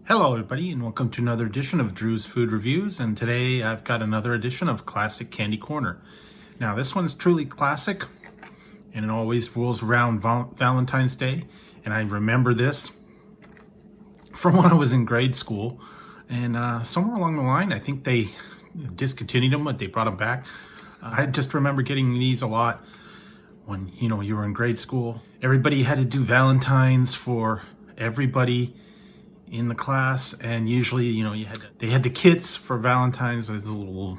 Hello everybody and welcome to another edition of Drew's Food Reviews, and today I've got another edition of Classic Candy Corner. Now this one's truly classic and it always rolls around Valentine's Day, and I remember this from when I was in grade school, and somewhere along the line I think they discontinued them, but they brought them back. I just remember getting these a lot when you were in grade school. Everybody had to do Valentines for everybody in the class, and usually they had the kits for Valentine's. There's a little,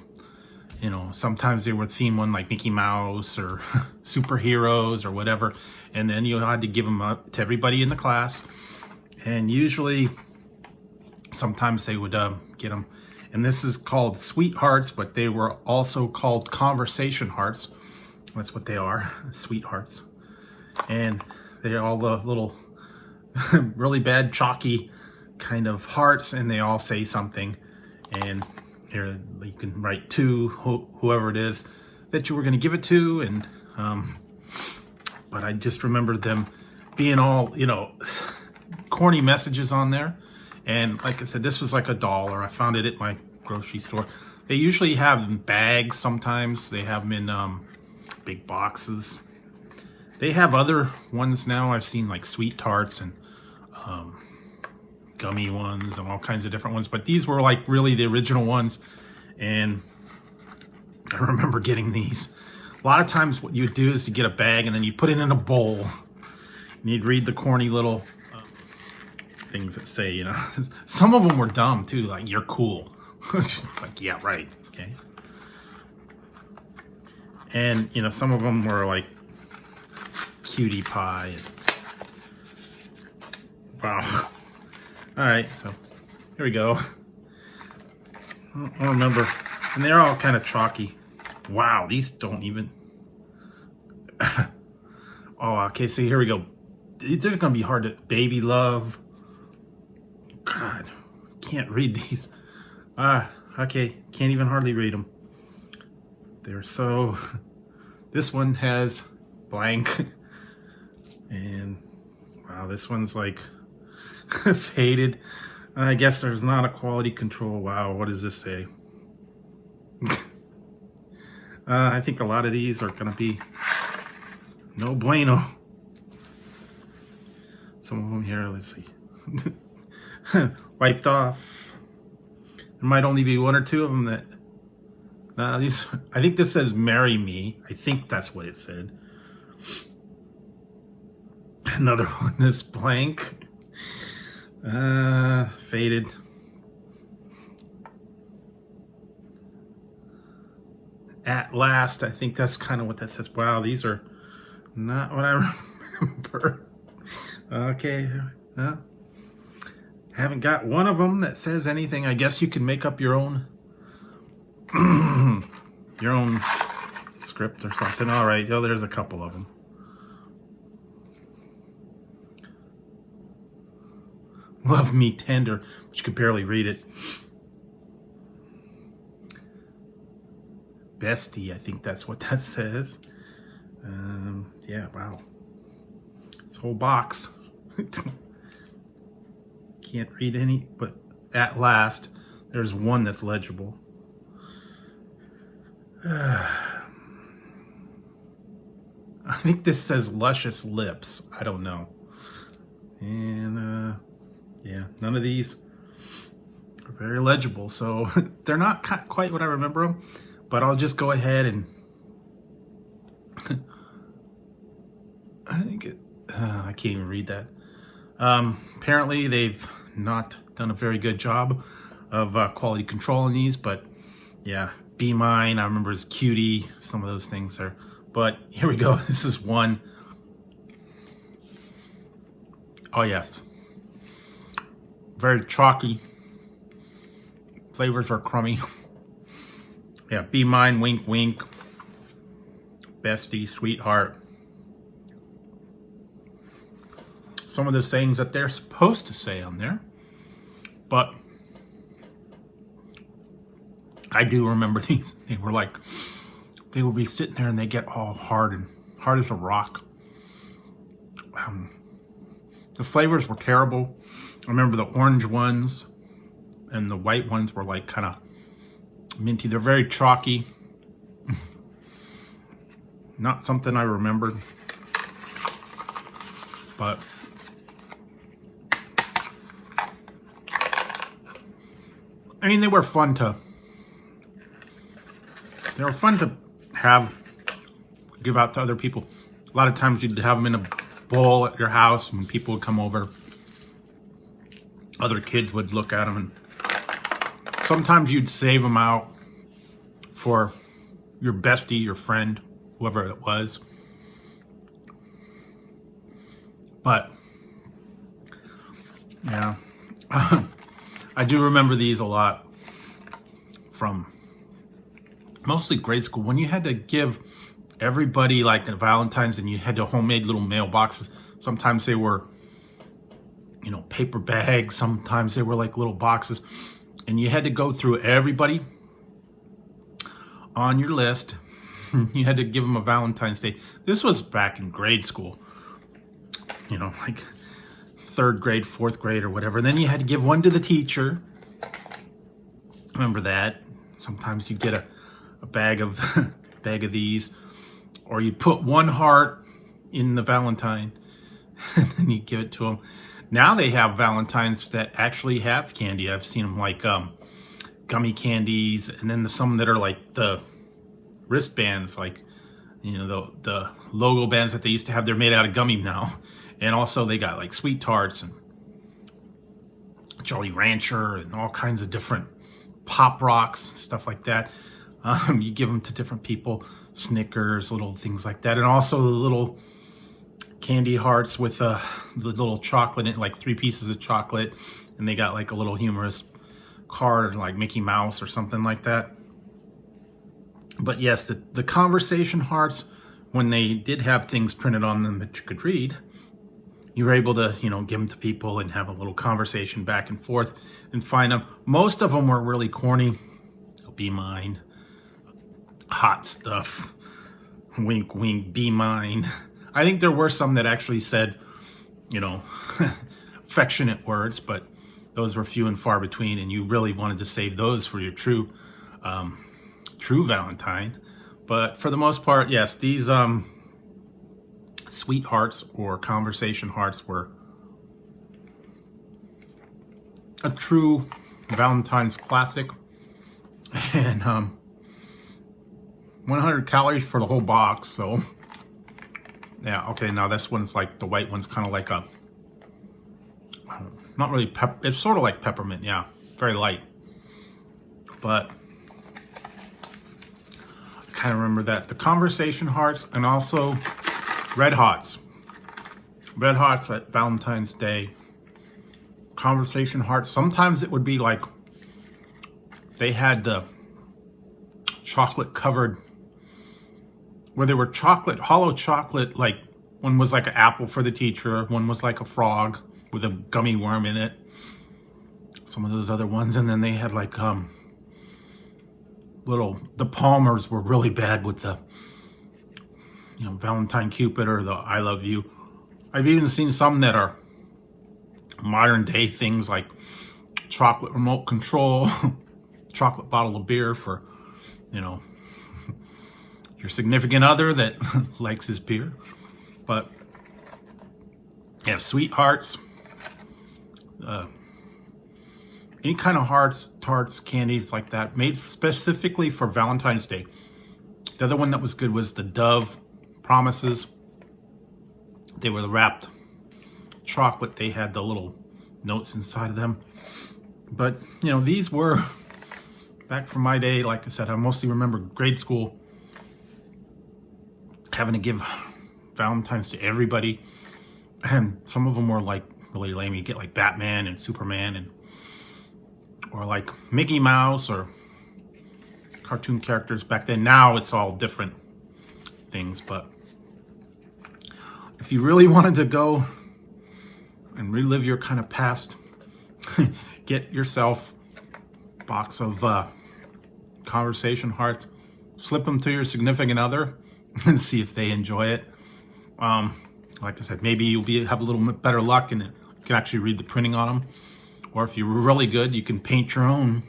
sometimes they were theme one like Mickey Mouse or superheroes or whatever, and then you had to give them up to everybody in the class. And usually sometimes they would get them, and this is called sweethearts, but they were also called conversation hearts. That's what they are, sweethearts. And they're all the little really bad chalky kind of hearts, and they all say something. And here you can write to whoever it is that you were going to give it to. And but I just remember them being all corny messages on there. And like I said, this was like $1. I found it at my grocery store. They usually have them in bags. Sometimes they have them in big boxes. They have other ones now. I've seen like sweet tarts and gummy ones and all kinds of different ones, but these were like really the original ones. And I remember getting these. A lot of times what you would do is you get a bag and then you put it in a bowl and you'd read the corny little things that say, some of them were dumb too, like "you're cool." It's like, yeah, right, okay. And some of them were like cutie pie and, wow. All right, so here we go. I don't remember, and they're all kind of chalky. Wow, these don't even. Oh, okay. So here we go. They're gonna be hard to. Baby love. God, can't read these. Okay, can't even hardly read them. They're so. This one has blank, and wow, this one's like faded. I guess there's not a quality control. Wow, what does this say? I think a lot of these are gonna be no bueno. Some of them here, let's see. Wiped off. There might only be one or two of them that these, I think this says "marry me." I think that's what it said. Another one is blank. Faded. At last, I think that's kind of what that says. Wow, these are not what I remember. Okay, haven't got one of them that says anything. I guess you can make up your own your own script or something. All right, there's a couple of them. Love me tender, but you could barely read it. Bestie, I think that's what that says. Yeah, wow. This whole box. Can't read any, but at last, there's one that's legible. I think this says luscious lips. I don't know. And yeah, none of these are very legible, so they're not quite what I remember them, but I'll just go ahead and I think I can't even read that. Apparently they've not done a very good job of quality control in these, but yeah, Be Mine, I remember as Cutie, some of those things are, but here we go. This is one. Oh yes. Very chalky. Flavors are crummy. Yeah, Be Mine, wink, wink. Bestie, sweetheart. Some of the things that they're supposed to say on there. But I do remember these. They were like, they would be sitting there and they get all hard as a rock. The flavors were terrible. I remember the orange ones and the white ones were like kind of minty. They're very chalky. Not something I remembered. But I mean, they were fun to have, give out to other people. A lot of times you'd have them in a bowl at your house when people would come over. Other kids would look at them, and sometimes you'd save them out for your bestie, your friend, whoever it was. But yeah, I do remember these a lot from mostly grade school, when you had to give everybody like a Valentine's and you had to homemade little mailboxes. Sometimes they were, you know, paper bags. Sometimes they were like little boxes, and you had to go through everybody on your list. You had to give them a Valentine's Day. This was back in grade school, you know, like 3rd grade, 4th grade or whatever. And then you had to give one to the teacher. Remember that? Sometimes you'd get a bag of these, or you'd put one heart in the Valentine and then you give it to them. Now they have Valentines that actually have candy. I've seen them like gummy candies, and then some that are like the wristbands, like, you know, the logo bands that they used to have. They're made out of gummy now. And also they got like Sweet Tarts and Jolly Rancher and all kinds of different Pop Rocks, stuff like that. You give them to different people. Snickers, little things like that. And also the little candy hearts with the little chocolate in it, like 3 pieces of chocolate. And they got like a little humorous card like Mickey Mouse or something like that. But yes, the conversation hearts, when they did have things printed on them that you could read, you were able to, you know, give them to people and have a little conversation back and forth and find them. Most of them were really corny. Oh, be mine. Hot stuff. Wink, wink, be mine. I think there were some that actually said, you know, affectionate words, but those were few and far between, and you really wanted to save those for your true Valentine. But for the most part, yes, these sweethearts or conversation hearts were a true Valentine's classic. And 100 calories for the whole box. So yeah, okay, now this one's like, the white one's kind of like a, not really it's sort of like peppermint. Yeah, very light. But I kind of remember that. The conversation hearts, and also Red Hots. Red Hots at Valentine's Day. Conversation hearts. Sometimes it would be like, they had the chocolate covered, where they were chocolate, hollow chocolate, like one was like an apple for the teacher, one was like a frog with a gummy worm in it. Some of those other ones, and then they had like the Palmers were really bad with the, you know, Valentine Cupid or the I love you. I've even seen some that are modern day things like chocolate remote control, chocolate bottle of beer for, you know, your significant other that likes his beer. But yeah, sweethearts, any kind of hearts, tarts, candies like that, made specifically for Valentine's Day. The other one that was good was the Dove Promises. They were the wrapped chocolate. They had the little notes inside of them. But, you know, these were, back from my day, like I said, I mostly remember grade school, having to give Valentine's to everybody. And some of them were like really lame. You get like Batman and Superman, and or like Mickey Mouse or cartoon characters back then. Now it's all different things. But if you really wanted to go and relive your kind of past, get yourself a box of conversation hearts, slip them to your significant other, and see if they enjoy it. Like I said, maybe you'll have a little bit better luck, and can actually read the printing on them. Or if you're really good, you can paint your own.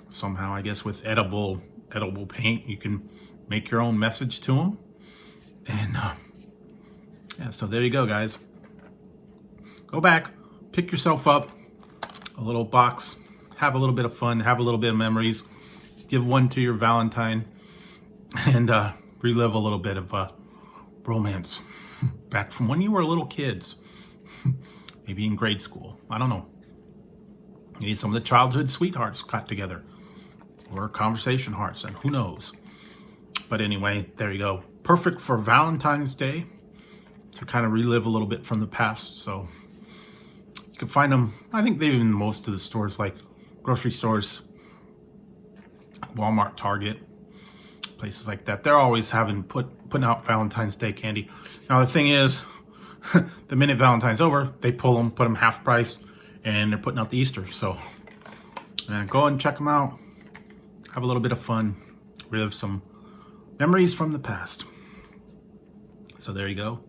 Somehow, I guess with edible paint, you can make your own message to them. And yeah, so there you go, guys. Go back, pick yourself up a little box, have a little bit of fun, have a little bit of memories, give one to your Valentine, and relive a little bit of romance back from when you were little kids. Maybe in grade school, I don't know. Maybe some of the childhood sweethearts got together, or conversation hearts, and who knows. But anyway, there you go. Perfect for Valentine's Day to kind of relive a little bit from the past. So you can find them, I think they're in most of the stores, like grocery stores, Walmart, Target, places like that. They're always putting out Valentine's Day candy. Now the thing is, the minute Valentine's over, they pull them, put them half price, and they're putting out the Easter. So go and check them out. Have a little bit of fun. Relive some memories from the past. So there you go.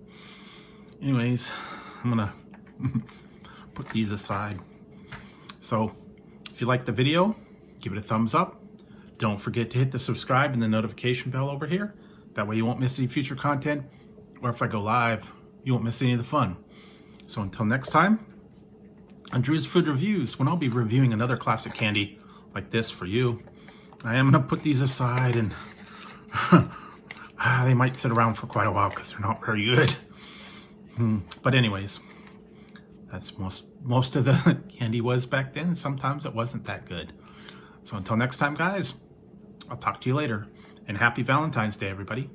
Anyways, I'm gonna put these aside. So if you like the video, give it a thumbs up. Don't forget to hit the subscribe and the notification bell over here. That way you won't miss any future content. Or if I go live, you won't miss any of the fun. So until next time, on Drew's Food Reviews, when I'll be reviewing another classic candy like this for you, I am going to put these aside, and they might sit around for quite a while because they're not very good. But anyways, that's most of the candy was back then. Sometimes it wasn't that good. So until next time, guys, I'll talk to you later. And happy Valentine's Day, everybody.